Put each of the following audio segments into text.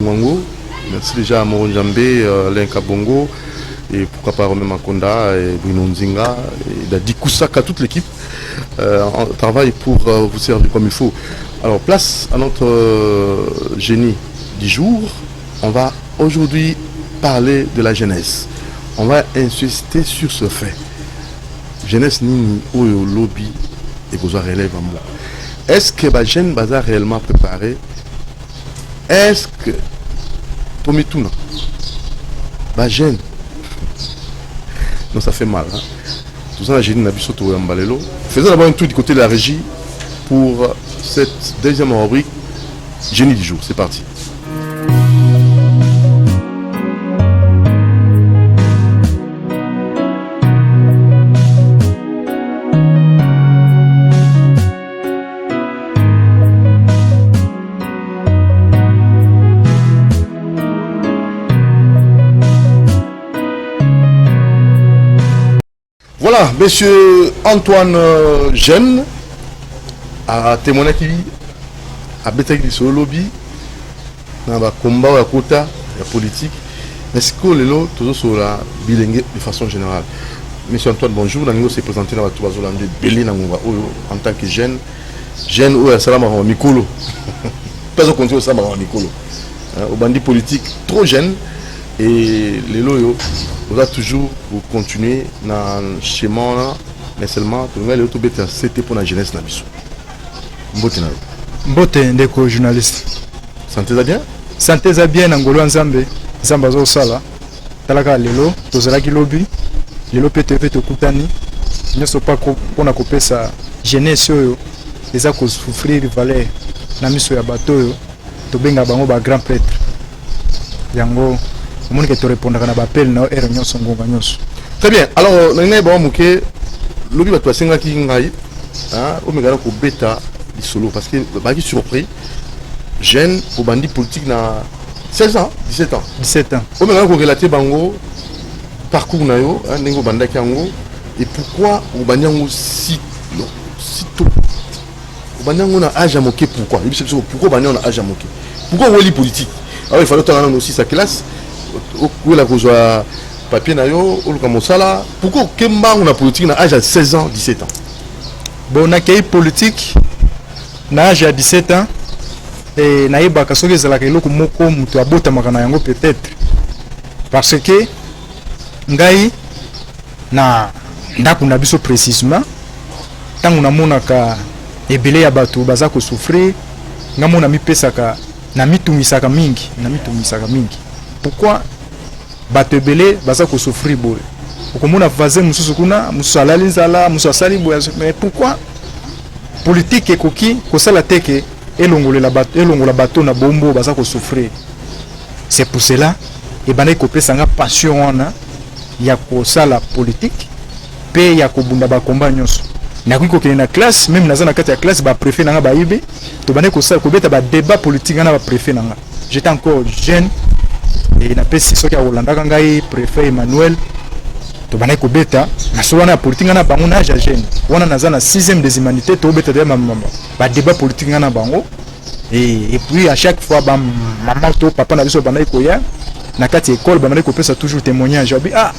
Mango. Merci déjà à Moron Jambé, Lenka Bongo, et pourquoi pas Romain Makonda, et Bruno Nzinga, et Dadi Koussaka, toute l'équipe. On travaille pour vous servir comme il faut. Alors, place à notre génie du jour. On va aujourd'hui parler de la jeunesse. On va insister sur ce fait. Jeunesse ni au lobby et vous relève à moi. Est-ce que la jeune bazar réellement préparé? Est-ce que Tomituna, la jeune, non ça fait mal. Hein? Tout ça, la jeune n'a pas sauté en balélo. Faisons d'abord un tour du côté de la régie pour cette deuxième rubrique, génie du jour. C'est parti. Voilà, monsieur Antoine Jeune a témoigné qui a bétaillé sur le lobby dans le combat à quota la politique. Mais ce que les toujours sur la bilingue de façon générale. Monsieur Antoine, bonjour. Nous s'est présenté dans la tour de Belin en tant que jeune ou à Salam Mikolo. Pas au contraire Salam Mikolo. Au bandit politique trop jeune. Et les loyaux, vous avez toujours vous continuer dans le schéma, mais seulement que vous allez tout bêter, c'était pour la jeunesse. Mbote ndeko journaliste. Sentez-vous bien? Sentez-vous bien, Ngolo Nzambe. Nzamba zo sala. Talaka lelo, tozalaki lobby. Lelo PTV to kutani. Nyoso pa ko pona kopesa jeunesse oyo eza ko souffrir valeur na miso ya bato oyo to benga bango ba grand prêtre. Yango Très bien. Alors, nous avons dit que l'objet de la qui est bêta solo parce que je suis surpris. Jeune au bandit politique na 16 ans, 17 ans. 17 ans. On a relaté bango parcours nayo, nengo banda kango et pourquoi au banyango si tôt. Au banyango na âge à moquer pourquoi? Pourquoi banyango na âge à moquer? Pourquoi on lit politique? Alors il fallait attendre aussi sa classe. Où la cause papier nayo ou comme ça pourquoi Kemba on a politique à âge de 16 ans 17 ans. Bon accueil politique na âge de 17 ans et naïba kasoke zala kelo ko moko mutu abota makana yango peut-être parce que ngai na ndako na biso précisément tangu na monaka ebele ya bato baza ko souffrir ngamona mipesaka na mitumisaka mingi pourquoi batebele baza ko souffrir boy okomona vaze mususu kuna musalali nzala musasali boy mais pourquoi politique ekoki ko sala teke elongola bato na bombo baza ko souffrir. C'est pour cela et bana ko pesa nga passion wana ya ko sala politique pe ya ko bunda ba combat nyonso na ko na classe même na zana kati ya classe ba préfet nga ba ibe to bana ko sala ko beta ba débat politique na ba préfet nga. J'étais encore jeune et na pesi soki ya Hollanda ngai préfet Emmanuel to bana ko beta na so wana politique na bango na jeune wana naza na 6e des humanités to beta de maman ba débat politique na bango et puis à chaque fois ba maman to papa na biso bana ko ya na kati école ba bana ko pesa toujours témoignage ah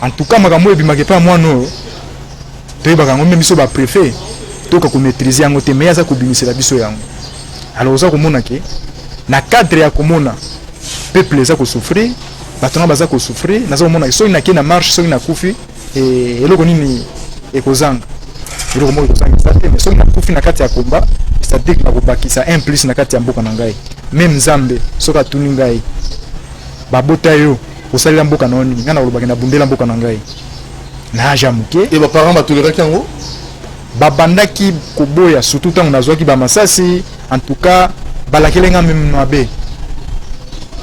en tout cas makambo e bimake pa moi no to ba kango même biso ba préfet to ka ko maîtriser yango te mais ya za ko bimisela biso yango alors za ko mona ke na cadre ya komona peuple za ko souffrir batona baza ko souffrir nazo mona so ina ke na marche so ina kufi et eloko nini ekozanga eloko mo ekozanga sate mais so ina kufi na kati ya komba c'est-à-dire que na kobakisa un plus na kati ya mboka na ngai même Nzambe so ka tuni ngai babota yo osalila mboka na oni ngana kolobaki na bundela mboka na ngai na jamuke et ba parents ba tolera kango babandaki koboya surtout tango nazwaki ba masasi en tout cas balakelenga même mabe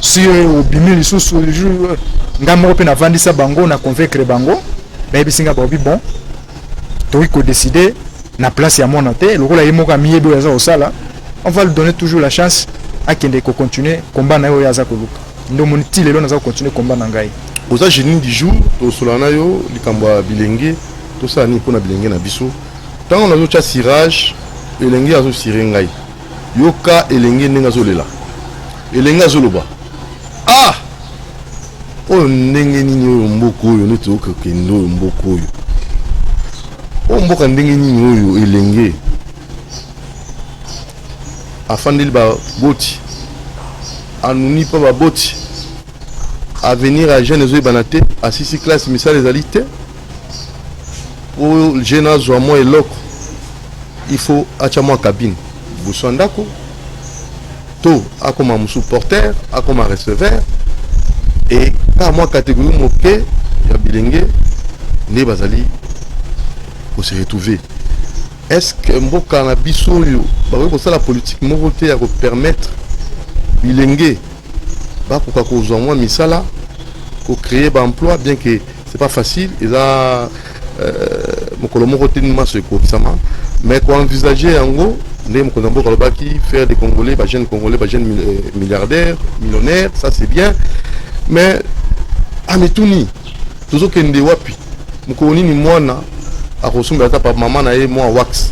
si au bimili sous le jour ngamo pe na vandisa bango na convaincre bango baby singa ba bon to ko décider na place ya monate lokola yemoka miyebo yaza osala on va lui donner toujours la chance à kende ko continuer combat na yo yaza koluka ndo moniti lelo naza continuer combat na ngai oza génie du jour to solana yo likamba bilenge to ça ni pona bilenge na biso tant on a zo tirage elenge azo tirer ngai yoka elenge ndenge azo lela elenga zoloba ah oyo ndenge nini oyo mboka oyo neti okokende oyo mboka oyo oyo mboka ndenge nini oyo elenge afandeli baboti anuni mpa baboti avenir à jeune ezobana te asisi classe misala ezali te po jeune azwa mwa eloko il faut atya mwa cabine liboso ya ndako to akoma mosu porteur akoma receveur et kaka mwa catégorie moke ya bilenge nde bazali kose retrouver. Est-ce que mboka na biso oyo bakoki kosala politique moko te ya kopermettre bilenge bakoka kozwa mwa misala ko-créer baemploi bien que c'est pas facile eza mokolo moko te maso ekokisama mais ko-envisager yango nde mokonzi ya mboka alobaki faire des Congolais, jeunes milliardaires, millionnaires, ça c'est bien mais ametuni tozokende wapi mokolo nini mwana akosumbela ta papa mama na ye mwa wax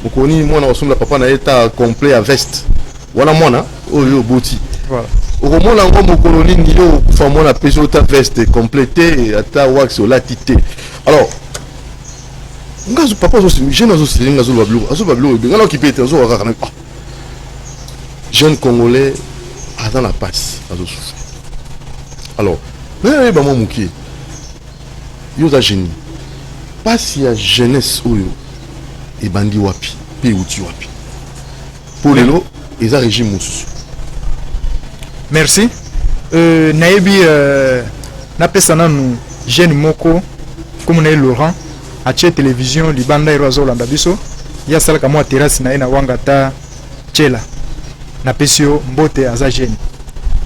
mokolo nini mwana akosumbela papa na ye ta complet ya veste wana mwana oyo boti okomona yango mokolo nini yo okufa mwana pesi ota veste complété ata wax olati te alors ngazo papa jeune azosilinga azoba biloko ebengana okipe ete azokaka kana jeune congolais aza na pasi azosouffre alors nayeba mwa mokie yo oza génie pasi ya jeunesse oyo ebandi wapi mpe euti wapi po lelo eza régime mosusu. Merci. Nayebi napesa nanu jeune moko comme na Laurent a télévision libanda ero landa biso ya sala kama terrasse na ina wanga ta chela na pesio mbote aza jeune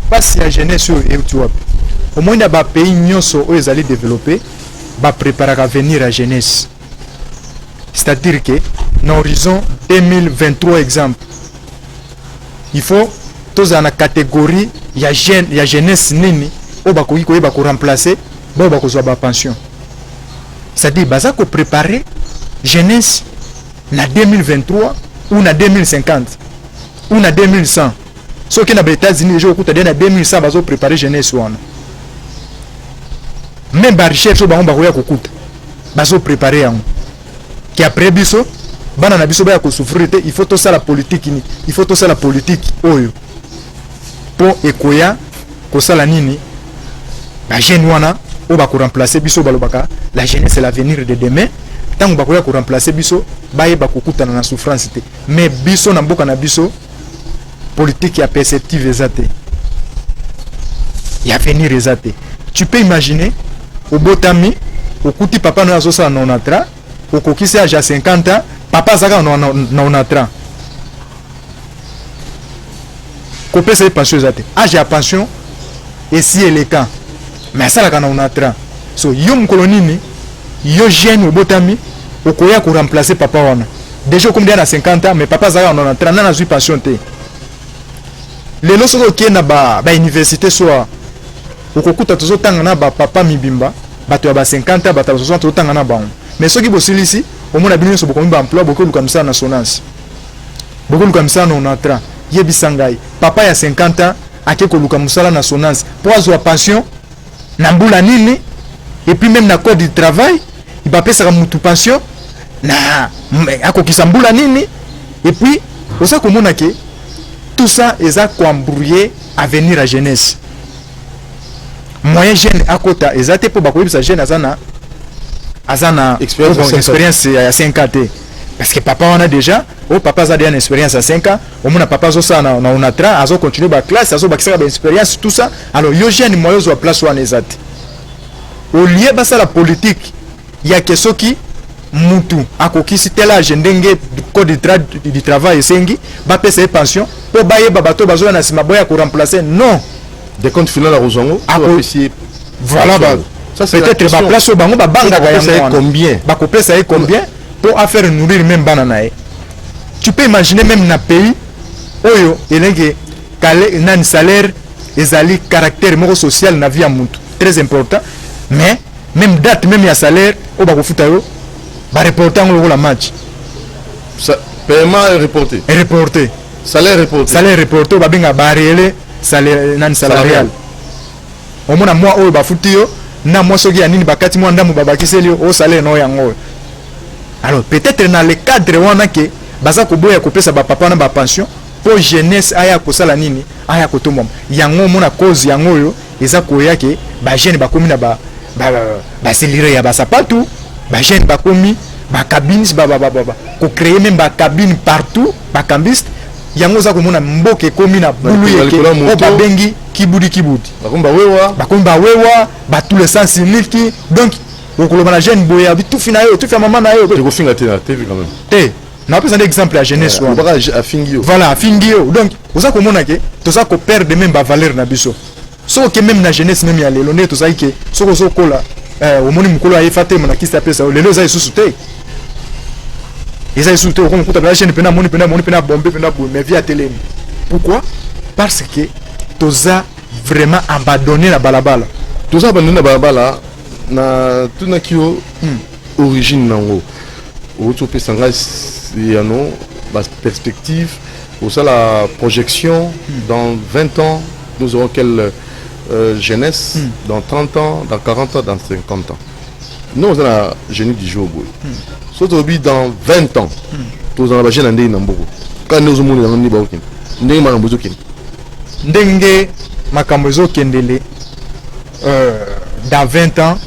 pasi ya jeunesse oyo euti wapi au moins ba pays nyonso oyo ezali développer ba préparer à venir à jeunesse, c'est-à-dire que dans horizon 2023 exemple il faut tous en catégorie ya jeune ya jeunesse nini o ba ko remplacer ba ko zo ba pension, c'est-à-dire baza ko préparer jeunesse na 2023 ou na 2050 ou na 2100 so que na États-Unis je okuta na 2100 bazo préparer jeunesse wana même ba recherche ba on ya kokuta bazo préparer yango qui après biso bana na biso ba ya ko souffrir te il faut tout ça la politique ni il faut tout ça la politique oyo pour ekoya ko sala nini ba jeune wana o ba ko remplacer biso balobaka la jeunesse c'est l'avenir de demain tango ba ko ya ko remplacer biso ba ye ba kokuta na souffrance te mais biso na mboka na biso politique ya perceptive ezate ya venir ezate. Tu peux imaginer au botami au kuti papa no azosa na onatra au kokisi âge à 50 ans papa zaka na onatra kopé c'est pension ezate âge à pension et si elle est quand mais ça la na onatra so yo mkolonini yo jeune au botami au koya ko remplacer papa wana déjà comme dia na 50 ans mais papa zaka na onatra na zui pension te lelo soko ki na ba université soit okokuta tozotanga na ba papa mibimba bato ya ba 50 ans bato 60 tozotanga na bango mais soki bosilisi omona bino so bokomi ba emploi bokolu comme ça na sonance bokolu comme ça na onatra yebisangai papa ya 50 ans akeko luka musala na sonance pour azwa pension na mbula nini et puis même na code du travail il va pesa mutu pension na akokisa mbula nini et puis osa komona ke tout ça est embrouillé à venir à jeunesse moyen jeune à côté ezate pour bakoyi sa jeune azana expérience à 5 ans parce que papa on a déjà papa a déjà une expérience à 5 ans au moins papa zo ça na onatra azo continuer ba classe azo bakisa ba expérience tout ça alors yo jeune moyen zo place wana ezate au lieu basa la politique il y a que soki mutu akokisi tela ndenge code du travail esengi ba pesa pension po baye babato bazo na sima boya ko remplacer non des comptes finaux à Rozongo voilà ça c'est peut-être ba place au bango ba banga ga combien ba ko pesa combien pour faire nourrir même banana. Tu peux imaginer même na pays oyo elenge kale nan salaire ezali caractère moko social na vie ya mutu très important mais même date même ya salaire o ba ko futa yo ba reporter ngolo la match ça paiement est reporté salaire reporté babenga barele salaire nan salarial omona moi oyo bafuti yo na moi soki ya nini bakati moi ndamu babakiseli o salaire no yango. Alors peut-être dans le cadre wana ke baza ko boya kopesa ba papa na ba pension pour jeunesse aya kosala nini aya kotomba yango mona cause yango yo eza koya ke ba jeune bakomi na ba selire ya ba sapatu ba jeune bakomi ba cabines ko créer même ba cabine partout ba cambiste yango za ko mona mboke komi na bulu yeke o ba bengi kibudi bakomba wewa ba tous les sens unique donc okoloba na jeune boya bi tout fina yo tout fait maman na yo te ko finga te na TV quand même te na pas un exemple à jeunesse on va à fingio voilà fingio donc oza ko mona ke to za ko perdre même ba valeur na biso so que même na jeunesse même ya lelo ne to za ke soko sokola omoni mukolo ayi fate mona kisa pesa lelo za isusu te eza isusu te ko kuta la chaîne pena moni pena bombe pena bo mais via télé pourquoi parce que toza vraiment abandonné la balabala na tuna kio origine nango auto pesanga yano bas perspective au ça la projection dans 20 ans nous aurons quelle jeunesse dans 30 ans dans 40 ans dans 50 ans nous on a génie du jour surtout dans 20 ans tous en la jeune andé namboko quand nous sommes dans ni baokin ndenge makambo zokin ndenge makambo zokendele dans 20 ans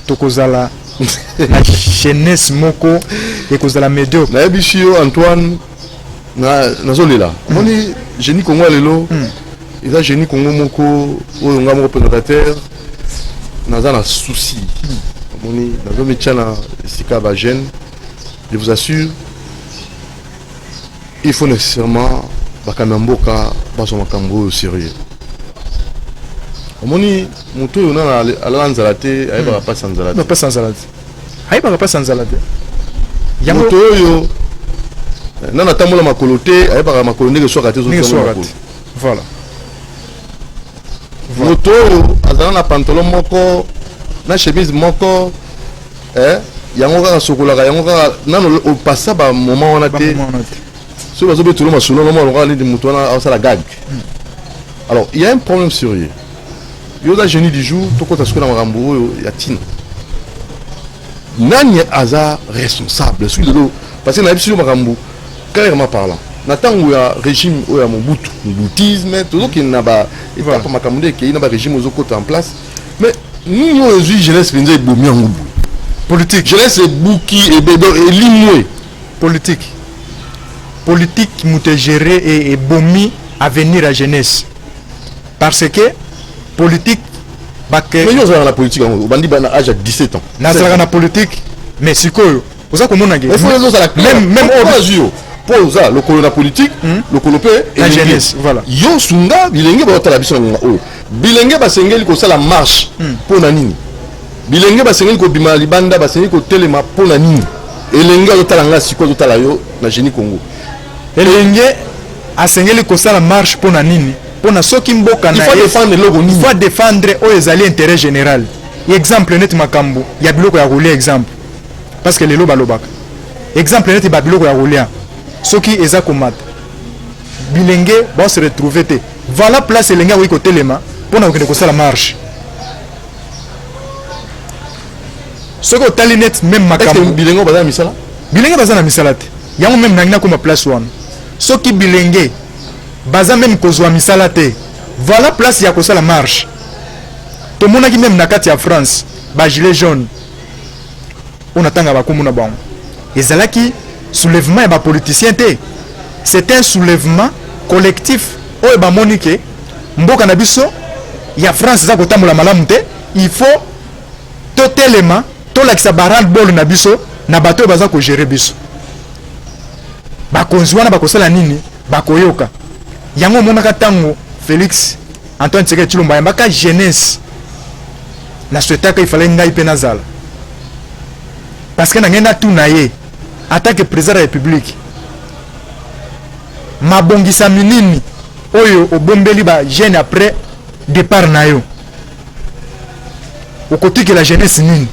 tokozala la jeunesse moko ekozala médiocre na yebishio Antoine na zolela moni génie Congo lelo eza génie Congo moko oyo nga moko présentateur naza na souci moni nazo metiana sika ba jeune je vous assure il faut nécessairement bakamamboka baso makambo sérieux omoni moto oyo na ala nzala te ayebaka pasi nzala te pasi nzala te ayebaka pasi nzala te moto oyo nana tambola makolo te ayebaka makolo ndenge swaka te voilà moto oyo azala na pantalon moko na chemise moko yango kaka sokolaka yango kaka nano opasa ba moment wana te so bazobetolo masolo nomo alonga nini moto wana asala gag. Alors il y a un problème sérieux. Yoda génie du jour, tout compte à ce que dans Rambo, il y a Tine. Nani Aza responsable, celui de l'eau, parce que dans l'absolu Rambo, clairement parlant, Nathan où il y a régime, où il y a mon boutisme, tout ce qui n'a pas, et pas pour ma camoude, qui n'a pas régime aux autres en place. Mais nous, nous, jeunesse, nous avons mis en politique. Jeunesse, bouki et bédo et limoué. Politique. Politique, nous te gérer et bomi à venir à jeunesse. Parce que politique mais nous avons la politique on bandi bana âge à 17 ans nazala na politique mais sikoyo oza komona nge même pour ça le colon politique le colopé et la jeunesse voilà yo sunga bilenge ba tala biso na o bilenge ba sengeli ko sala marche pour na nini bilenge ba sengeli ko bima libanda ba sengeli ko telema pour na nini elenge ba tala nga sikoyo tala yo na génie Congo elenge asengeli ko sala marche pour na nini. Il faut défendre le il faut défendre aux alliés intérêt général. Exemple net makambo, il y a biloko ya rouler exemple. Parce que les loba lobak. Exemple net ba biloko ya rouler. Ce qui est akomat. Bilenge va se retrouver te. Voilà place lenga wi ko telema pour na ko sala marche. Ce que tali net même makambo. Est-ce que bilenge baza misala? Bilenge baza na misala te. Yango même nangina ko ma place wana. Ce qui bilenge baza même kozwa misala te voilà place ya kosala marche tomonaki même na kati ya France ba gilet jaune on atanga bakomuna bango ezalaki soulèvement ya ba politicien te c'est un soulèvement collectif oyo bamoni ke mboka na biso ya France za kotambola malamu te il faut totelema tolakisa barand bol na biso na bato oyo baza kogere biso bakonzi wana bakosala nini bakoyoka yango monaka tango Félix Antoine Tshisekedi Tshilombo yambaka jeunesse na souhaitaka il fallait ngai pe nazala parce que nangena tout naye en tant que président de la République mabongisa minini oyo obombeli ba jeune après départ na yo okotika la jeunesse nini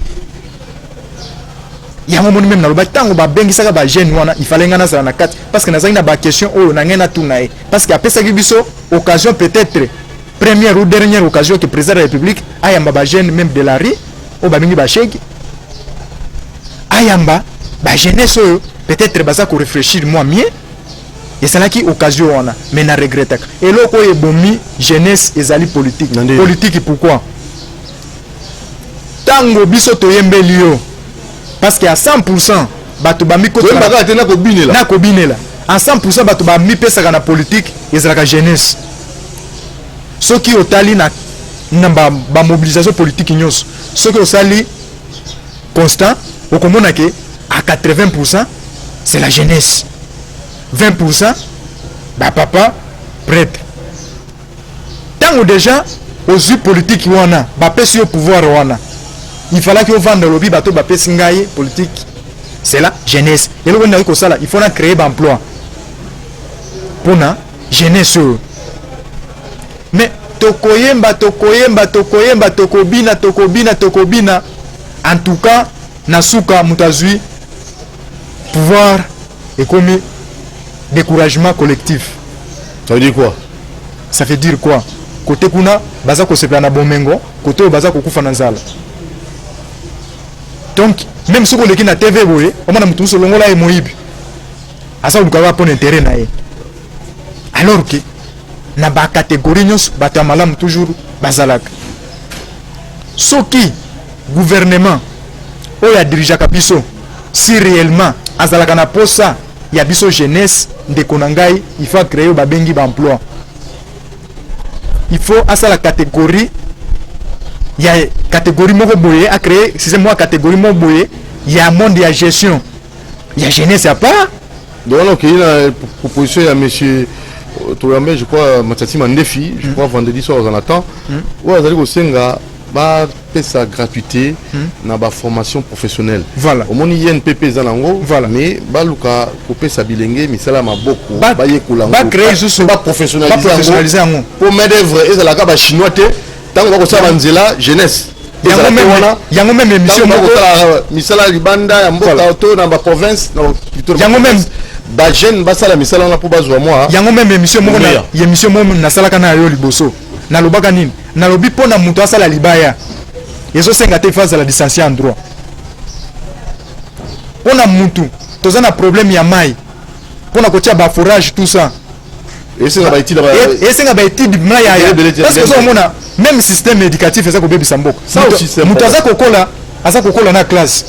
yango moni même naloba ntango babengisaka bagene wana ifale nga nazala na kati parce que nazalaki na baquestion oyo na ngai natuna ye parce que apesaki biso occasion peut-être première ou dernière occasion que président de la république ayamba bagene même de la rue oyo babengi basheki ayamba bajeunesse oyo peut-être baza korefléchir moi mieux ezalaki occasion wana mais na regrettaka eloko oyo ebomi jeunesse ezali politique politique pourquoi tango biso toyembeli yo parce que à 100% bato bami koto na kobinela à 100% bato bami pesaka na politique ezalaka jeunesse soki otali na ba mobilisation politique nyonso soki osali constant okomona ke à 80% c'est la jeunesse 20% ba papa prêtre tango déjà aux politique wana ba pesi au pouvoir wana il fallait que vendre lobby bateau ba pesi ngai politique c'est la jeunesse et le on a ko sala il faut na créer ba emploi pour na jeunesse mais tokoyemba tokobina en tout cas nasuka mutazui pouvoir et comme découragement collectif. Ça veut dire quoi? Ça veut dire quoi? Côté kuna baza ko sepla na bomengo, côté baza ko kufa na nzala. Donc même si on est na TV boye, on a mutu so longola e moyibi. Asa ulukaba pon intérêt na ye. Alors que na ba catégorie nyos bata malam toujours bazalaka. Soki gouvernement oya dirijaka biso si réellement azalaka na posa ya biso jeunesse de konangai il faut créer ba bengi ba emploi. Il faut à ça la catégorie il y a catégorie moko boye à créer si c'est moi catégorie moko boye il y a monde de gestion. Il y a jeunesse à part. Donc il y a une proposition à monsieur Toyambe je crois Matati Mandefi je crois vendredi soir on attend. Ouais, vous allez au Senga ba pesa gratuité na ba formation professionnelle. Voilà. Au moni INPP zanango voilà mais ba luka ko pesa bilenge misala maboko ba yekola ba créer juste ba professionnaliser ngo pour main d'œuvre et la ka ba chinois te tant ko sa banzela jeunesse. Yango même émission moko misala libanda ya mboka auto na ba province na yango même ba jeune ba sala misala na po bazwa moi yango même émission moko na émission moko na sala kana yo liboso na lobaka nini na lobi pona mutu asala libaya yezo senga te phase la licencié en droit pona mutu toza na problème ya mai pona kotia ba forage tout ça et senga ba étude mai ya parce que ça mona même système éducatif eza ko bebisa mboka mutu aza kokola na classe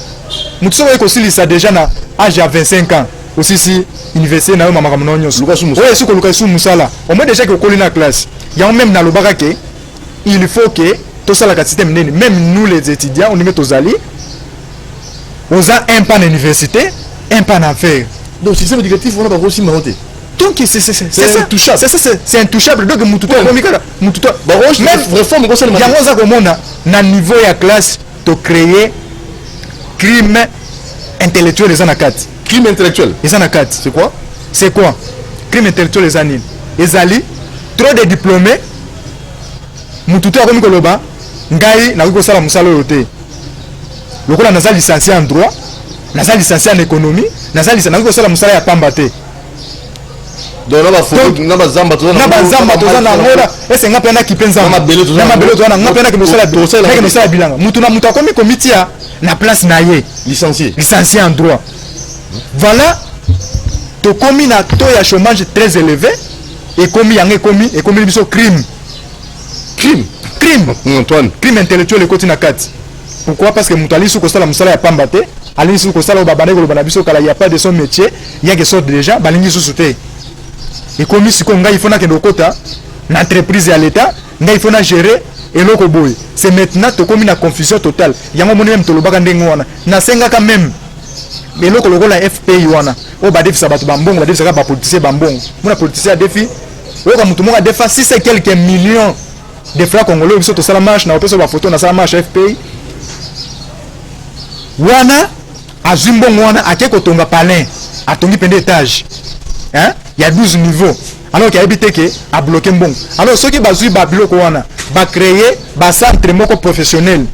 mutu so ko silisa déjà na âge à 25 ans aussi si université na yo mama kamno nyonso oyo siko luka su musala au moins déjà que okoli na classe ya même na lobaka ke il faut que tout ça la système nene même nous les étudiants on y met aux alliés aux a un pan université un pan affaire donc système éducatif on a pas aussi monté donc c'est intouchable c'est intouchable donc mututo komikala mututo ba même réforme ko sala yango za komona na niveau ya classe to créer crime intellectuel les anakati crime intellectuel les anakati c'est quoi crime intellectuel les anil les alliés trop de diplômés mututo akomi koloba ngai na ko sala musala yote lokola naza licencié en droit naza licencié en économie naza licencié na ko sala musala ya pamba te donc na ba zamba to na ngora ese nga pena kipenza na mabelo to na nga pena ke musala bilanga mutu na mutu akomi komitia na place na ye licencié en droit voilà to komi na taux ya chômage très élevé et komi yango komi biso crime Antoine crime intellectuel ekoti na kati pourquoi parce que mutu ali su ko sala musala ya pamba te ali su ko sala babane ko bana biso kala ya pas de son métier ya que sort déjà balingi su te et comme si ko ngai fona ke ndokota na entreprise ya l'état ngai fona gérer eloko boy c'est maintenant to komi na confusion totale yango moni même to lobaka ndengo wana na senga quand même mais eloko lokola FPI wana o ba defisa bato bambongo ba defisa ba politicien bambongo mona politicien défi o ka mutu monga defa 6 et quelques millions de francs congolais biso to sala marche na opeso ba photo na sala marche FPI wana azumbongo wana akeko tonga palais atongi pende étage hein il y a 12 niveaux alors qu'il y a habité que a bloqué bon alors ceux qui bazui ba biloko wana ba créer ba centre moko professionnel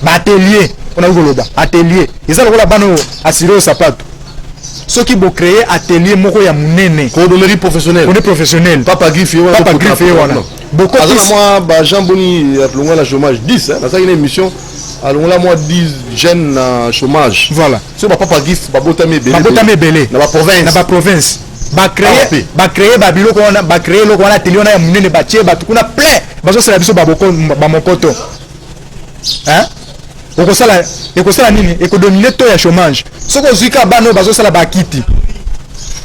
ba atelier on a goloba atelier ils ont la bano assuré au sapato ceux qui vont créer atelier moko ya munene cordonnerie professionnelle on est professionnel papa griffe voilà beaucoup moi ba Jean Boni longa la chômage 10 hein dans une émission longa moi 10 jeunes chômage voilà so papa griffe ba botame belé na ba province ba créer ba biloko on ba créer loko on atelier on ya munene ba tie ba tukuna plein bazo sala biso ba mokoto hein ekosala nini ekodomine to ya chômage soko zuika bano bazosala bakiti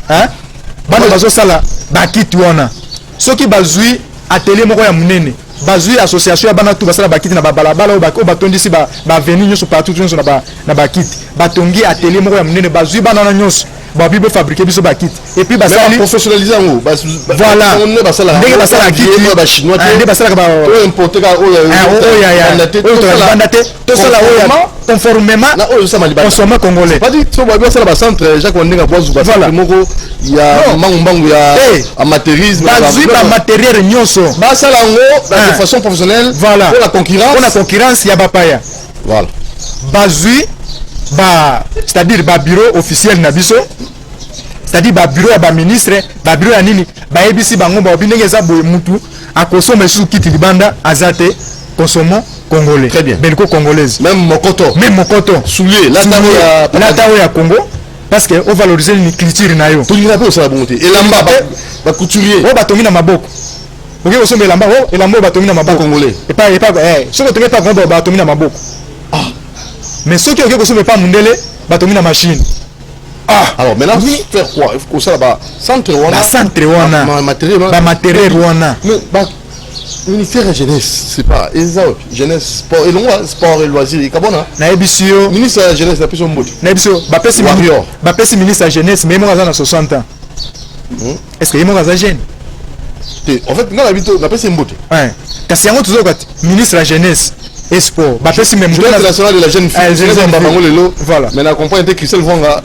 hein bano bazosala bakiti wana soki bazui atelier moko ya munene bazui association ya bana tu basala bakiti na babalabala o batondisi ba venir nyoso partout nyoso na bakiti batongi atelier moko ya munene bazui bana na nyoso babibo fabriquer biso bakiti et puis basali professionnaliser ngo voilà on ne basala ndenge basala kiti ba chinois ndenge basala ba o importer ka to sala conformément na o sama libanda consommé congolais pas dit so ba basala ba centre Jacques Wandenga boazu ba moko ya mbangu ya amateurisme bazui ba matériel nyoso basala ngo de façon professionnelle voilà pour la concurrence ya bapaya voilà bazui c'est-à-dire ba bureau officiel na biso c'est-à-dire ba bureau ya ba ministre ba bureau ya nini ba ebisi bango ba binenge za boye mutu akosoma sous kiti libanda azate consommons congolais très bien belko congolaise même mokoto soulier lata ya Congo parce que on valorise une culture na yo tout il rappelle ça la bonté et lamba ba couturier o batongi na maboko oké osombe lamba o elamba batongi na maboko congolais et pas soko tongi pas grand batongi na maboko mais ceux qui ont quelque chose pas mundele batongi na machine alors maintenant faire quoi il faut que ça là-bas centre wana matériel wana mais ministère jeunesse c'est pas jeunesse sport et non sport et loisirs kabona na ebisio ministre de la jeunesse na peso mboti na ebisio ba pesi ministre de la jeunesse mais mo na 60 ans est-ce que mo za jeune en fait na habito na pesi mboti kasi yango tuzo kati ministre de la jeunesse et sport ba pesi même national de la jeune fille voilà mais na comprendre que Christelle Vonga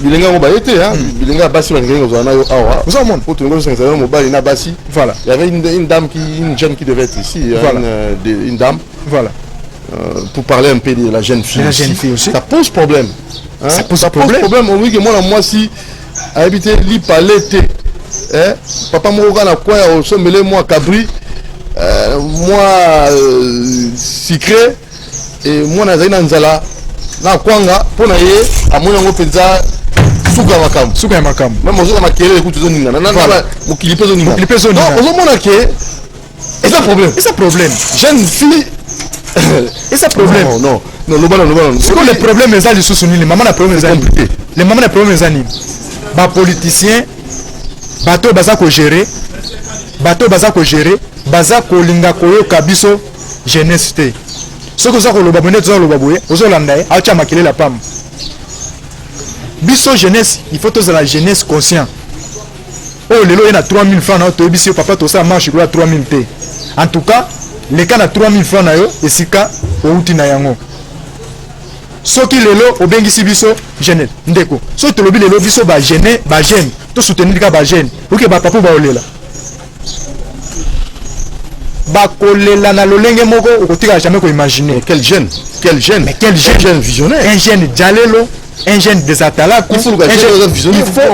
bilenga ngo baete bilenga basi bangenga zona yo awa vous avez pour tout le monde c'est mobile na basi voilà il y avait une jeune qui devait être ici voilà. une dame voilà pour parler un peu de la jeune fille aussi ça pose problème ça pose problème on dit que moi si habiter li palete papa moko na quoi au sommele moi cabri moi sucré et moi na zaina nzala na kwanga pona ye amona ngo penza suka makam même ozo makele écoute zo ninga na mokili pezo ninga non ozo mona ke et ça problème jeune fille et ça problème non le ballon c'est quoi le problème les ali sous nini maman na problème les compliqué les maman na problème les ani ba politicien bato baza ko gérer baza ko linga koyo kabiso jeunesse te ce que ça ko loba bonnet zo loba boye ozo landa e acha makele la pam biso jeunesse il faut tous la jeunesse conscient oh lelo ina 3000 francs na to biso papa to ça marche ko 3000 te en tout cas les cas na 3000 francs na yo esika outi na yango soki lelo obengisi biso jeunesse ndeko so to lobi lelo biso ba jeune to soutenir ka ba jeune oké ba papa ba olela bakolela na lolenge moko okotika jamais ko imaginer quel jeune visionnaire un jeune dialelo un jeune des atalaks il faut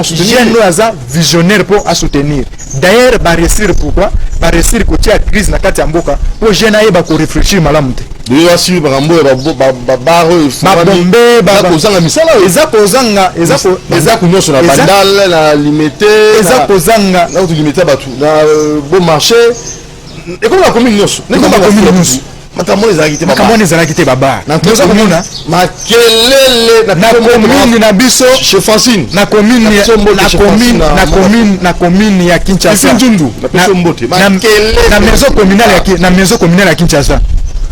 jeune oza visionnaire pour à soutenir d'ailleurs ba réussir pourquoi ba réussir ko tia crise na kati ya mboka po jeune ayeba ko réfléchir malamu te de assurer barambo ba baro bombe ba kozanga misala eza kunyoso na bandal na limité eza kozanga na to limiter batu na bon marché et comme la commune nyonso makamoni ezalaki te baba naza komona makelele na commune na biso chez Francine na commune ya Kinshasa na maison communale ya Kinshasa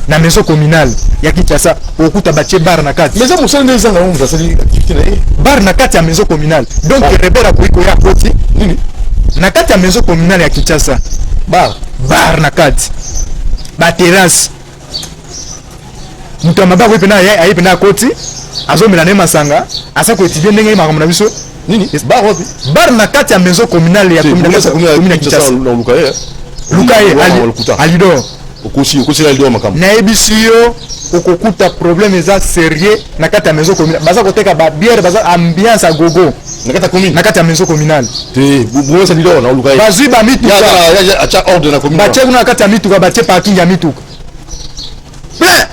na maison communale ya Kinshasa okuta batie bar na kati maison musala ndeza na umza sali activité na bar na kati ya maison communale donc rebera kuiko ya koti nini na kati ya maison communale ya Kinshasa bar na kati ba terrasse mutu amaba ko pena ayi pena koti azomela ne masanga asa ko étudier ndenge makambo na biso nini bar na kati ya maison communale ya commune ya Kinshasa Lukaye Alido okosi la ldio makam nayebi siyo okokuta problème eza sérieux na kati ya maison communale baza koteka ba bière baza ambiance à gogo na kati ya maison communale te bourgmestre ça ldio na lukai bazui ba mituka ya acha ordre na commune batie kuna na kati ya mituka batie parking ya mituka plein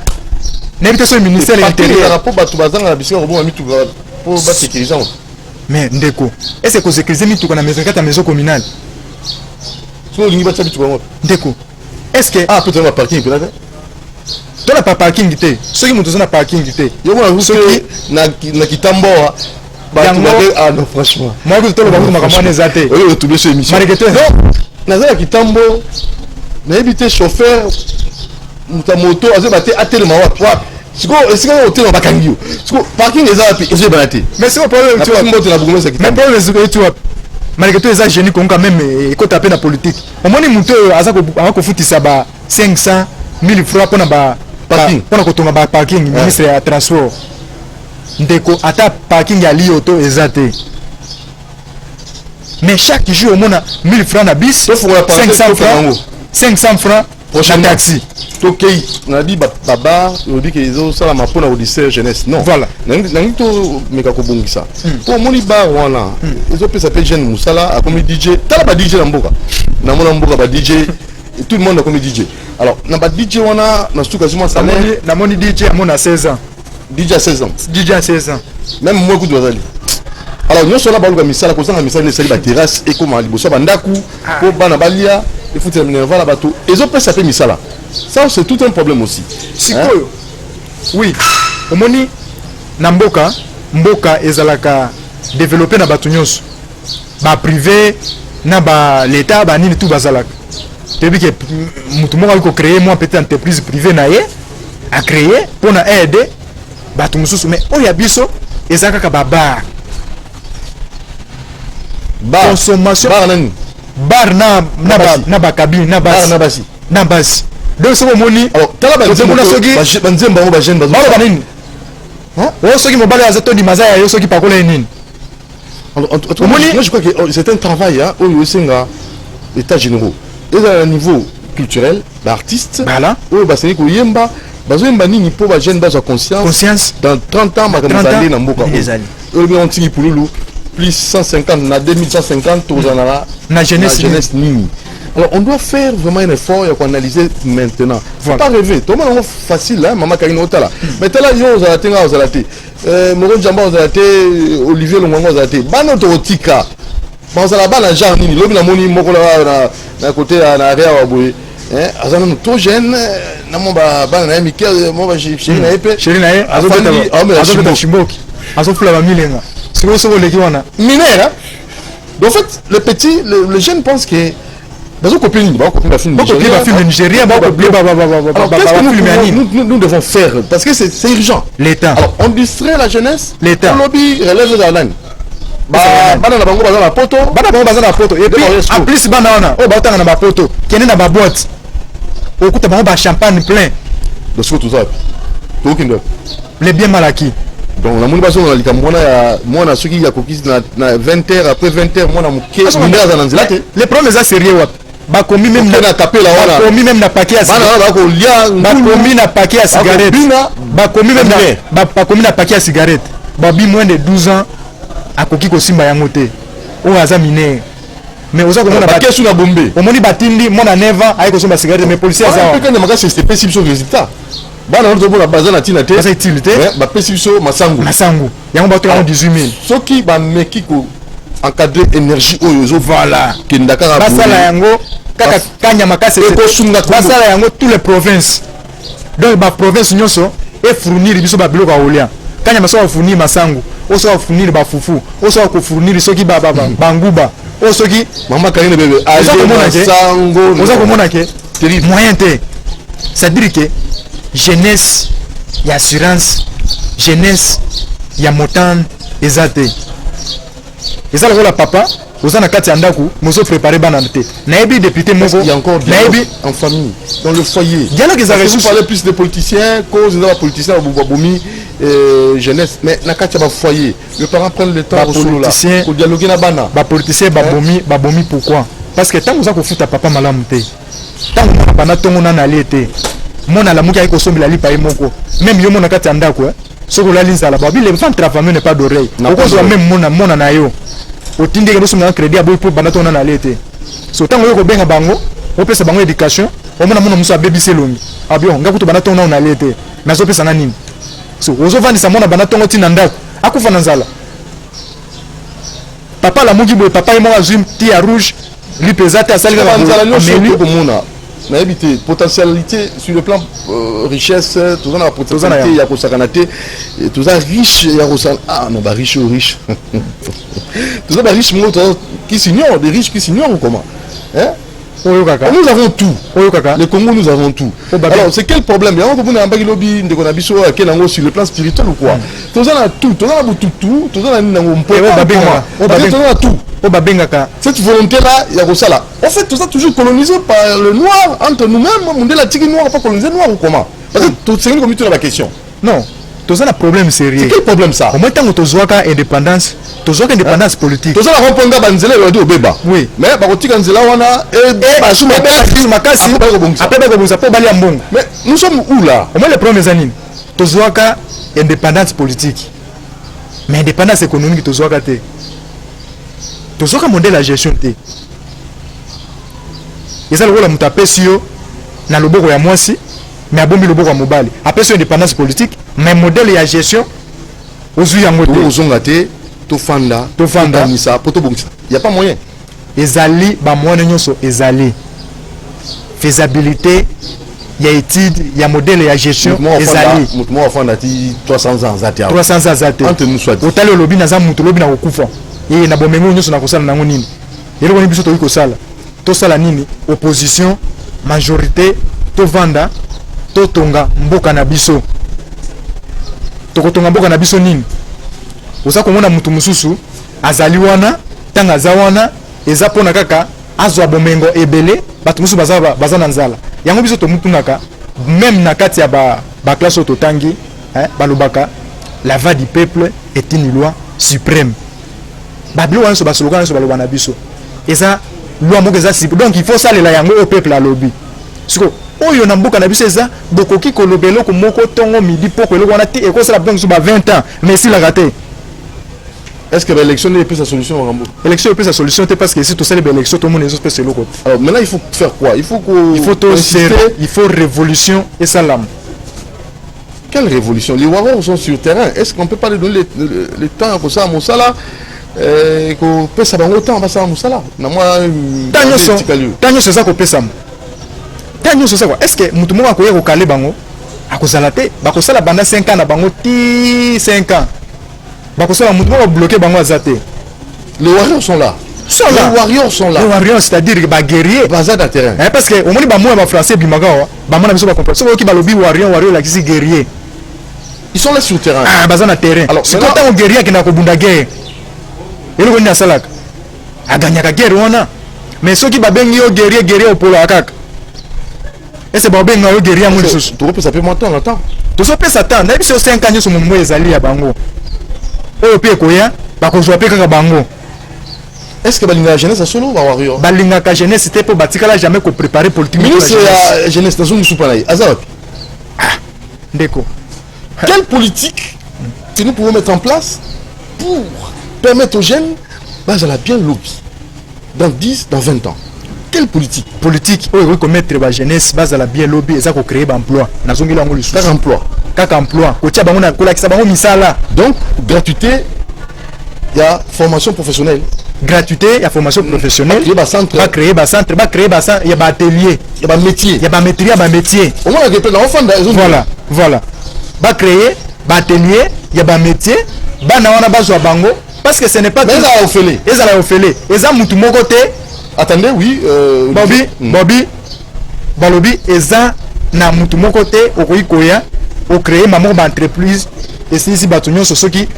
nayebi te so ministère de l'intérieur rapport bato bazanga na bisika koboma mituka po ba sécuriser mais ndeko est-ce que sécuriser mituka na maison kati ya maison communale so lingi batia mituka ngo ndeko est-ce que peut-être ma parking peut-être tola pa parking te soki moto oza na parking te yo mona soki na kitambo bato bake ah non franchement moi que tolo bango makambo wana eza te oyo otubie so émission mareke te naza na kitambo nayebi te chauffeur moto moto azoyeba te atelema wapi sikoyo esika otelema bakangi yo sikoyo parking eza wapi ezoyebana te mais siko problème tu mbote na bourgmestre mais problème eziko eti wapi malgré tout eza génie kongo quand même ekota pe na politique omoni moto oyo aza kofutisa ba 500 1000 francs mpona ba parking mpona kotonga ba parking ministre ya transport ndeko ata parking ya lioto eza te mais chaque jour omona 1000 francs na bis 500 francs na taxi tokei nadi baba lobi ke ezosalama mpona odisseur jeunesse non voilà nangi tomeka kobongisa po omoni bar wana ezopesa mpe jeune mosala akomi dj tala ba dj na mboka namona mboka ba dj tout le monde akomi dj alors na ba dj wana na suka zuma salaire namoni dj amona 16 ans dj à 16 ans dj à 16 ans même moi kutu azali alors nyonso wana baluka misala kozanga misala esali baterrasse ekoma liboso ya bandako mpo bana balia efutela minerva na bato ezopesa mpe misala ça c'est tout un problème aussi sikoyo oui omoni na mboka ezalaka développé na bato nyonso baprivé na baleta banini tout bazalaka toyebi ke motu moko ali kocréer mwa petite entreprise privée na ye acréer mpona aide bato mosusu mais oyo ya biso eza kaka babar consommation bar na bakabine na basi donc soki omoni banzemba ngo bagene baloba nini oyo soki mobali aza tondima aza ya yo soki pakola ye nini moi je crois que c'est un travail oyo esenga état généraux ezala na niveau culturel baartiste oyo basengi koyemba bazoyemba nini mpo bagene bazwa conscience dans 30 ans makambo ezali na mboka oyo bien ontiki pululu plus 150 na 2150 tozala na jeunesse nini. Alors on doit faire vraiment un effort et analyser maintenant. Faut pas rêver. Tout le monde est facile, hein, maman Karine Otala. Mais là, yo za tenga aux alate. Moron Jamba aux alate, Olivier Longongo aux alate. Bano totika. Bon ça la bana genre nini. Lobi na moni moko na côté na area wa boye. Azana to jeune na mo ba bana na Mikel mo ba chéri na epé. Chéri na e azobeta Shimboki. Azofula ba milenga. C'est ce que les gens mineur. En fait, le petit, le jeune pense que nous devons faire parce que c'est urgent. L'État. Alors on distrait la jeunesse. L'État. Le lobby relève la langue. Bana na bango baza na poto. Bana bango baza na poto. Et puis en plus bana wana o batanga na poto. Kene na ba boîte. Okuta bango ba champagne plein. De ce que tout ça. Tout kindo. Les biens mal acquis. Donc la motivation on a likamona ya mwana soki ya kokisi na 20h après 20h mwana muke minera za nanzila te. Les problèmes ça sérieux wa. Ba komi même na taper la wana. Ba komi même na paquet à cigarette. Ba ko lia ba komi na paquet à cigarette. Ba komi même na ba komi na paquet à cigarette. Ba bi moins de 12 ans akoki ko simba yango te. O aza mineur. Mais oza ko mona paquet sous na bombe. O moni batindi mona 9 ans ay ko simba cigarette mais policier ça. Peut que maka c'est possible sur résultat. Bana on doit baza na tina te. Baza utilité. Ba pesi biso masangu. Masangu. Yango ba to 18000. Soki ba meki ko encadrer énergie oyo voilà. Kindaka ba basala yango kaka kanya makase ko sunga ko basala yango tous les provinces. Donc ba province nyonso e fournir biso ba biloko aolia. Kanya maso fournir masangu. Oso fournir ba fufu. Oso ko fournir soki ba banguba. Osoki mama Karine bébé. Masango. Oza ko mona ke moyen te. Ça dit que jeunesse y assurance jeunesse y a montant ezate ezala ko la papa ozana kati ya ndaku mozo préparer bana te naebi député moko il y a encore naebi en famille dans le foyer dialogue ezala vous parlez plus des politiciens cause des politiciens boumi jeunesse mais na kati ya ba foyer les parents prennent le temps pour dialoguer na bana ba politiciens ba bomi pourquoi parce que tant vous a ko futa papa malamu te tant que bana tongo na nalete mona la muki ayiko sombela lipa moko même yo mona kati ndako soko la linza la babi les femmes travaillent n'est pas d'oreille okozwa même mona na yo otinde ke sombela crédit aboy pour bana tongo na nalete so tant yo ko benga bango opesa bango éducation omona mona muso abebi selongi abio ngakuto bana tongo na nalete mais opesa na nini so ozo vandi sa mona bana tongo tina ndako akufa na nzala papa la muki boy papa mo azum ti ya rouge lui pesate à salir à na habité potentialité sur le plan richesse tout ça na potentialité ya ko sakanate tout ça riche ya ko ah non ba riche tout ça ba riche mo qui s'ignore des riches qui s'ignorent ou comment hein nous avons tout le Congo nous avons tout alors c'est quel problème ya ko buna mbaki lobi ndeko na biso akenango sur le plan spirituel ou quoi tout ça na tout ça na tout ça na nango mpo tout cette volonté là il y a ça là en fait tout ça toujours colonisé par le noir entre nous-mêmes on dit la tigre noire pas colonisé noir ou comment parce que tout c'est comme tu as la question non tout ça un problème sérieux c'est quel problème ça au moins tant que tu as indépendance indépendance politique tout ça la reponga banzela le do beba oui mais ba kotika nzela wana et basuma makasi après ba bonza po bali ambongo mais nous sommes où là au moins le problème zanine tu as indépendance politique mais indépendance économique tu as te tozoka modèle la gestion te eza lokola mutu apesi yo na loboko ya mwasi mais abombi loboko ya mobali apesi yo indépendance politique mais modèle ya gestion ozwi yango te ozonga te tofanda misa poto bongisa y a pas moyen ezali ba moyen nyonso ezali faisabilité ya étude ya modèle ya gestion ezali mutu mo afanda ti 300 ans zate entre nous soit otali lobi na za mutu lobi na kokufa et na bomengo nyonso na kosala nango nini eloko ni biso toyi kosala tosala nini opposition majorité tovanda totonga mboka na biso tokotonga mboka na biso nini oza komona mutu mususu azali wana tanga aza wana eza pona kaka azwa bomengo ebele bato mususu baza na nzala yango biso tomutungaka même na kati ya ba classe ototangi balobaka la voix du peuple est une loi suprême babilo wana so basoloka na so baloba na biso eza loi moko eza sipo donc il faut salela yango au peuple alobi siko oyo na mboka na biso eza bokoki kolobela ko moko tongo midi poko eloko wana te ekosala donc so ba 20 ans mais si la raté est-ce que l'élection n'est plus sa solution au Rambo élection est plus sa solution parce que si tout ça les élections tout le monde les autres c'est l'autre alors maintenant il faut faire quoi il faut révolution et salam. Quelle révolution? Les Warriors sont sur terrain. Est-ce qu'on peut pas leur donner le temps pour ça à Moussala qu'on peut savoir autant à ça à Moussala? Tanyo c'est ça qu'on peut savoir. Tanyo c'est ça quoi? Est-ce que tout le monde a couru au Calais bango? À cause de la tête, parce que ça la bande 5 ans na bango ti 5 ans. Parce que ça tout le monde a bloqué bango à zate. Les Warriors sont là. Les Warriors sont là. Les Warriors, c'est-à-dire que les guerriers. Bazar de terrain. Parce que au moins les mots français bimaga, bamana biso ba comprendre. Ceux qui ba lobby Warrior la qui guerrier. Ils sont là sur le terrain. Ah, bazar de terrain. Alors, c'est quand un guerrier qui n'a pas bunda guerre. Et le gouvernement salak. A gagné la guerre wana. Mais ceux qui ba bengi au guerrier au polo akak. Et c'est ba bengi au guerrier mo lisusu. Tu peux ça peut monter en temps. Tu peux ça temps. Na biso 5 ans sur mon moyo ezali ya bango. Oyo pe koya ba ko jouer pe kaka bango. Est-ce que la jeunesse a solo Warrior? La jeunesse c'était pour bâtir là jamais qu'on préparer politique. Ministre la jeunesse dans une soupanaï. Azap. Déco. Quelle politique que nous pouvons mettre en place pour permettre aux jeunes de bien lobby dans 10, dans 20 ans? Quelle politique? Politique, oui, qu'on mettre la jeunesse base à la bien lobby et ça qu'on crée emploi. Quel emploi? Quel emploi? Donc, gratuité, il y a formation professionnelle. Gratuité, il y a formation professionnelle. Il y a un centre. Va créer un centre, il y a un atelier. Il y a un métier. Il y a un métier, il y a un métier. Au moins, Voilà. Va créer un atelier, il y a un métier. Bango, parce que ce n'est pas tout. Mais ça a offert. Et ça, mutu mon côté. Attendez, oui. Balobi, et ça, na mutu mon côté, au créer ma entreprise. Et si batunyo, c'est ce qui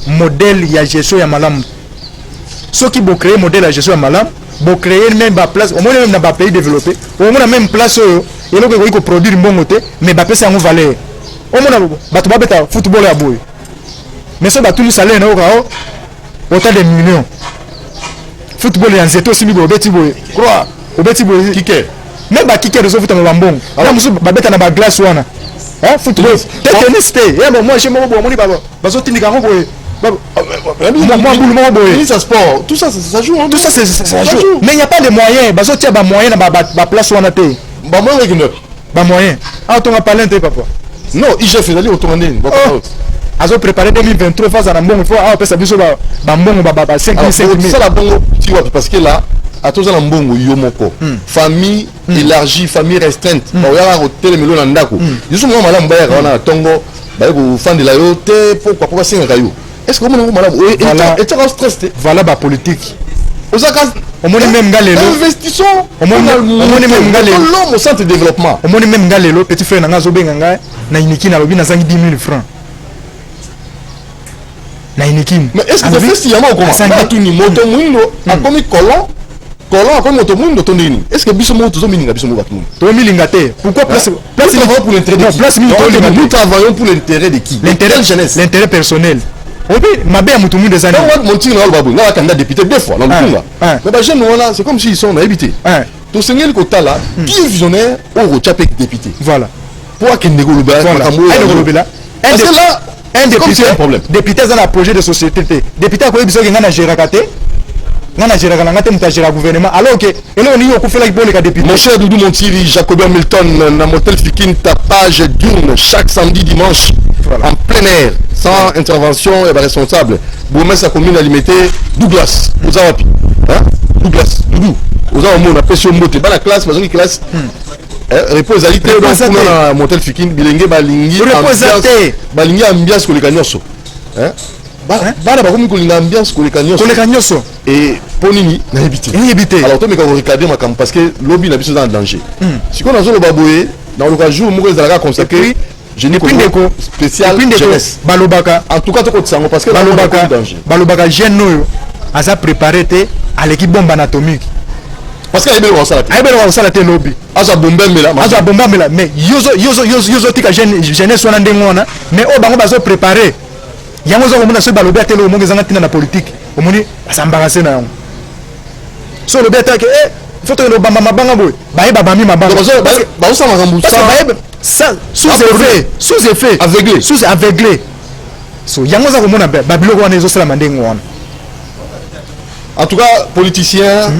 modèle ya gestion ya malam. Ceux qui vont créer modèle de gestion à malam, vont créer même la place, au moins même dans les pays développés, au moins même place et là que vous produire une bonne côté, mais bah c'est en valeur. Au moins bah tu vas mettre football à bout. Mais ça bah tout le salaire n'a autant de millions. Football est en zéto si au bêti boy. Quoi? Au bêti boy. Qui est? même bakike réseau futa mabambongo na musu babeta na ba glace wana football tennis te moi j'ai mon bon moni bazotindika ngo boye sport tout ça ça joue tout ça ça joue mais il n'y a pas de moyens bazotia ba moyens na ba place wana te ba moyens avec neuf ba moyens on va parler un peu papa non IGF ezali otomandeni azo préparer 2023 face à la mbongo faut pesa biso ba mbongo ba 5 ça la bongo tu vois parce que là à tous la mbongo yo moko famille élargie famille restreinte ba ya hotel melo na ndako juste moi malamu ba ya wana tongo ba ko fande la yo te pourquoi singa kayo est-ce que vous malamu et tu as stress voilà ba politique osaka omoni même ngalelo investissons omoni même ngalelo l'homme au centre de développement omoni même ngalelo petit frère nanga zo benga ngai na iniki na lobi na zangi 10 000 francs na iniki mais est-ce que c'est si yama comment tout ni moto mundo akomi colon akomi moto mundo to ndini est-ce que biso moto zo mininga biso mo batu to milinga te pourquoi place pour l'intérêt de qui nous travaillons pour l'intérêt de qui l'intérêt jeunesse l'intérêt personnel mabe ya mutu munde zani mon tir na babu na candidat député deux fois dans le Congo mais ba jeune wana c'est comme s'ils sont habité to sengeli kota là qui est visionnaire au rechape député voilà pour que ndegoloba makambo un député problème député dans un projet de société député ko biso ngana géraka te ngana géraka na ngate mutajira gouvernement alors que elo ni okufela kibole ka député mon cher Doudou Montiri Jacobin Milton na motel Fikin ta page d'une chaque samedi dimanche en plein air sans intervention et responsable bourgmestre sa commune alimenté Douglas Ozawapi Douglas Doudou Ozawa na pression moté ba la classe bazongi classe repose ali te donc na motel Fikin bilenge balingi ambiance koleka nyonso bana bakomi kolinga ambiance koleka nyonso et ponini na éviter alors to meka ko regarder makambo parce que lobby na biso dans danger siko na zolo baboye dans le jour moko ezalaka consacré génie spécial jeunesse balobaka en tout cas to ko tsango parce que balobaka jeune noyo aza préparé te à l'équipe bombe anatomique parce que ayebele wa sala te lobby aza bombemela mais yozo tika jeunesse wana ndengo wana mais o bango bazo préparer yango zo komona so balobi atelo monge zanga tina na politique omoni asambaka se na yango so lobi atake faut que le bamba mabanga boy baye babami mabanga bazo sama kambu ça sous effet aveuglé so yango za komona babiloko wana ezo sala mandengo wana en tout cas politiciens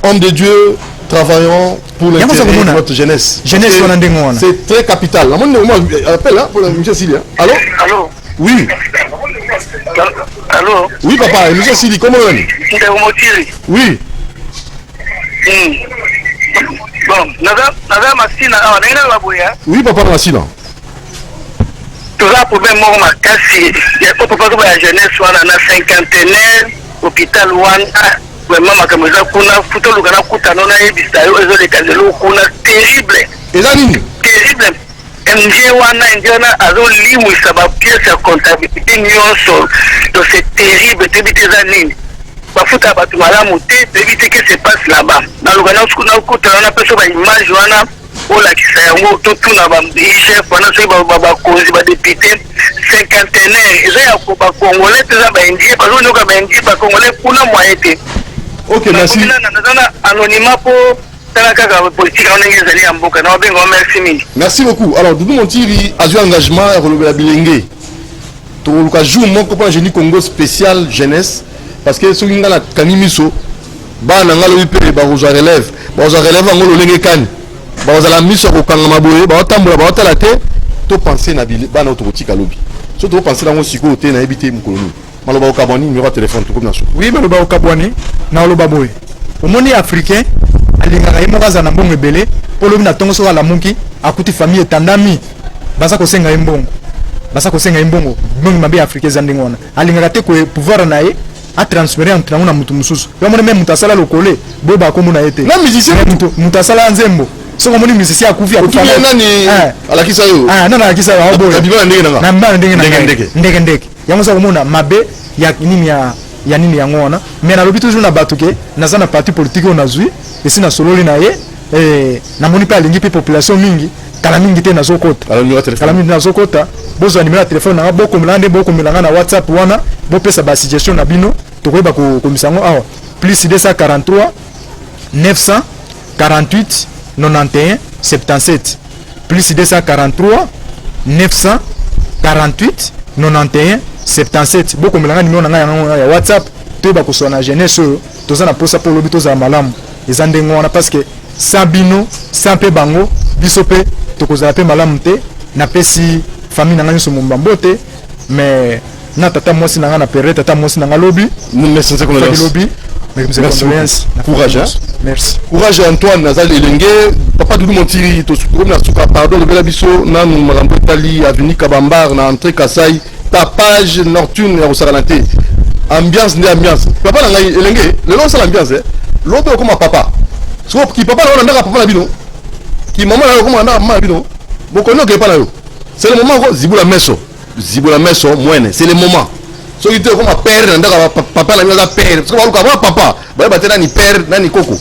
hommes de Dieu travaillons pour l'intérêt de notre jeunesse wana ndengo wana c'est très capital la monde appelle pour la monsieur Silia allô oui. Allô? Oui, papa, monsieur Sidi, comment on est? Oui. Bon, naza masina awa nengena baboya. Oui, papa masina. Toza problème moko makasi ya papa ko ya jeunesse wana na cinquantenaire hôpital wana vraiment makambo eza kuna futo lukana kutano na yebisa yo ezo lekazelo kuna terrible. Eza nini? Terrible. MG wana azolimwisa bapièce ya comptabilité nyonso donc c'est terrible tebite eza nini bafuta bato malamu te tebite que se passe là-bas naluka nakutana na peso baimage wana olakisa yango totuna bachef wana soki bakonzi badepute cinquantenaire eza ya bakongolais te eza baindie bazonyoka baindie bakongolais kuna moye te ok merci naza na anonymat po merci beaucoup alors Doudou Montiri a joué engagement à relever la bilenge to luka jour moko pa génie Congo spécial jeunesse parce que soki ngala kanimiso bana ngalo pe ba roza relève ngolo lenge kani ba ozala miso ko kanga maboye ba otambola ba otala te to penser na bana otokotika lobby so to penser na ngo siko te na ebité mukoloni maloba okaboni numéro de téléphone to comme na so oui maloba okaboni na loba boye omoni africain alingaka ye moko aza na mbongo ebele mpo lobi na ntongo soki alamuki akuti famille etandami baza kosenga ye mbongo mbongo mabe ya afrika eza ndenge wana alingaka te pouvoir na ye atransfere entre nango na mutu mosusu yo amoni me mutu asala lokole boye bakomona ye te mutu asala nzembo soki omoni musicien akufi alakisa yo nani alakisa yo na mbala ndenge yango soki omona mabe ya nini yango wana mais nalobi toujours na bato ke naza na parti politique oyo nazwi esi nasololi na ye namoni mpe alingi mpe population mingi kala mingi te nazokota bozwa nimero ya telefone nanga bokomela nde bokomela nga na whatsapp wana bopesa basuggestion na bino tokoyeba kokomisa yango awa plus 243 948 91 77 plus 243 948 91 77 boko melanga numéro na ngai ya WhatsApp to ba ko na jeunesse toza na posa pour lobi toza malamu ezande ngona parce que sabino sampe bango biso pe tokozala pe malamu te na pesi famille na ngai so mombambote mais na tata mwasi na ngai na pere tata mwasi na ngai lobi merci lobby. Merci. Courage. Merci. Courage Antoine Nazal Elenge. Papa Doudou Montiri, pardon, le Belabiso, Nan Marambetali, Avenue Kabambar, na entrée Kassai, ta page Nortune, Rosaranate. Ambiance, ambiance. Papa Elenge, le nom c'est l'ambiance. L'autre comme papa. Sauf qui papa n'a pas papa Nabino. Qui maman n'a pas maman Nabino. Beaucoup ne pas là. C'est le moment où Ziboula Messo. Ziboula Messo, moine. C'est le moment. So il te comme père ndaka papa la mioza père parce que ba papa ba batena ni père nani koko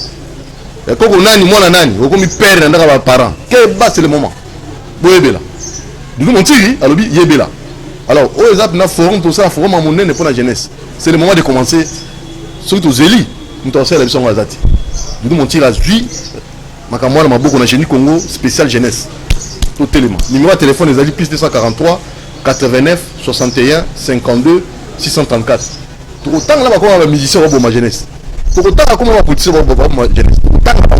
koko nani mwana nani okomi père ndaka ba parent que bas c'est le moment boyebela du coup mon tiri alobi yebela alors au exemple na forum tout ça forum monene pour la jeunesse c'est le moment de commencer surtout zeli nous sait la vision wazati du coup mon tiri a lui makamwana maboko na génie Congo spécial jeunesse tout élément numéro de téléphone les ali plus 243 89 61 52 634. Tout autant là, on va musicien, on va ma jeunesse. Tout autant là, comment on va politicien, on va ma jeunesse. Tout autant là,